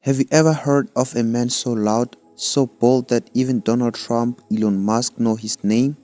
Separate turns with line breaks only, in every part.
Have you ever heard of a man so loud, so bold that even Donald Trump, Elon Musk know his name?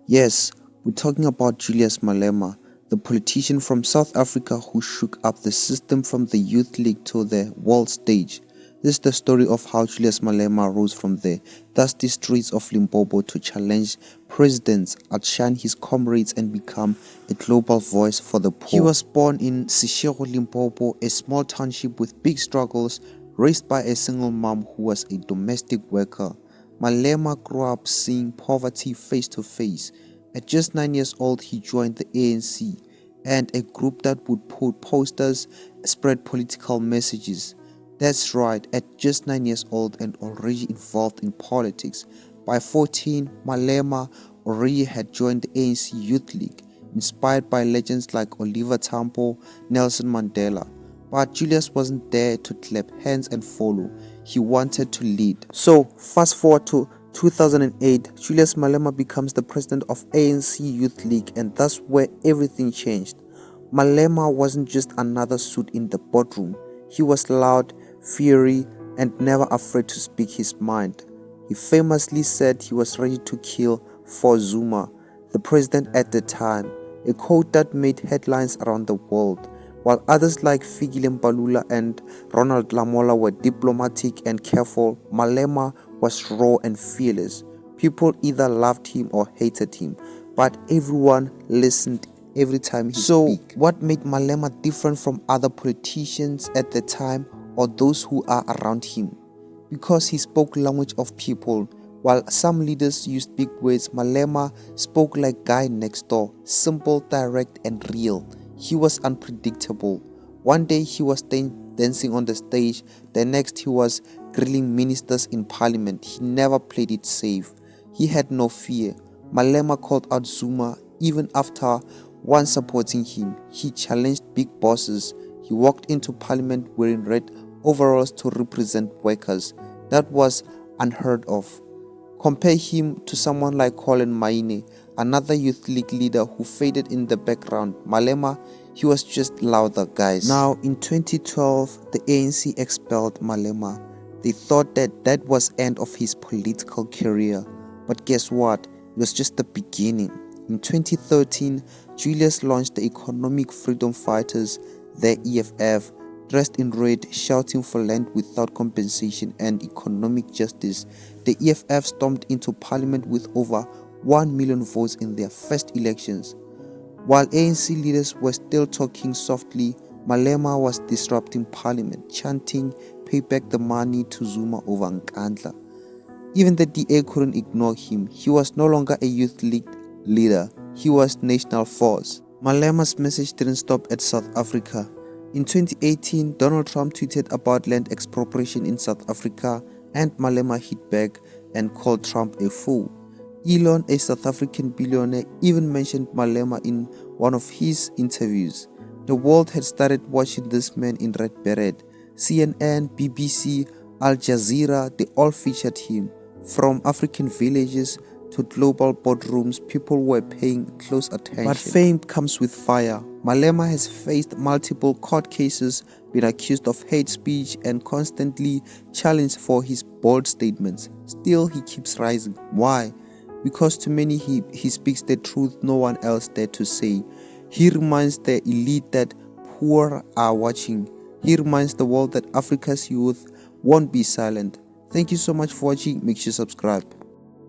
Yes, we're talking about Julius Malema, the politician from South Africa who shook up the system from the youth league to the world stage. This is the story of how Julius Malema rose from the dusty streets of Limpopo to challenge presidents, outshine his comrades and become a global voice for the poor. He was born in Seshego, Limpopo, a small township with big struggles, raised by a single mom who was a domestic worker. Malema grew up seeing poverty face to face. At just 9 years old, he joined the ANC and a group that would put posters, spread political messages. That's right, at just 9 years old and already involved in politics. By 14, Malema already had joined the ANC Youth League, inspired by legends like Oliver Tambo, Nelson Mandela. But Julius wasn't there to clap hands and follow. He wanted to lead. So, fast forward to 2008, Julius Malema becomes the president of ANC Youth League, and that's where everything changed. Malema wasn't just another suit in the boardroom. He was loud, fiery, and never afraid to speak his mind. He famously said he was ready to kill for Zuma, the president at the time, a quote that made headlines around the world. While others like Fikile Mbalula and Ronald Lamola were diplomatic and careful, Malema was raw and fearless. People either loved him or hated him, but everyone listened every time he spoke. So, what made Malema different from other politicians at the time or those who are around him? Because he spoke language of people. While some leaders used big words, Malema spoke like guy next door, simple, direct and real. He was unpredictable. One day he was dancing on the stage, the next he was grilling ministers in parliament. He never played it safe. He had no fear. Malema called out Zuma even after once supporting him. He challenged big bosses. He walked into parliament wearing red overalls to represent workers. That was unheard of. Compare him to someone like Colin Maine, another youth league leader who faded in the background. Malema, he was just louder, guys. Now, in 2012, the ANC expelled Malema. They thought that was end of his political career. But guess what? It was just the beginning. In 2013, Julius launched the Economic Freedom Fighters, the EFF, dressed in red, shouting for land without compensation and economic justice. The EFF stormed into parliament with over 1 million votes in their first elections. While ANC leaders were still talking softly, Malema was disrupting parliament, chanting, "Pay back the money to Zuma over Nkandla." Even the DA couldn't ignore him. He was no longer a youth league leader. He was national force. Malema's message didn't stop at South Africa. In 2018, Donald Trump tweeted about land expropriation in South Africa, and Malema hit back and called Trump a fool. Elon, a South African billionaire, even mentioned Malema in one of his interviews. The world had started watching this man in red beret. CNN, BBC, Al Jazeera, they all featured him. From African villages to global boardrooms, people were paying close attention. But fame comes with fire. Malema has faced multiple court cases, been accused of hate speech, and constantly challenged for his bold statements. Still, he keeps rising. Why? Because to many he speaks the truth no one else dared to say. He reminds the elite that poor are watching. He reminds the world that Africa's youth won't be silent. Thank you so much for watching. Make sure you subscribe.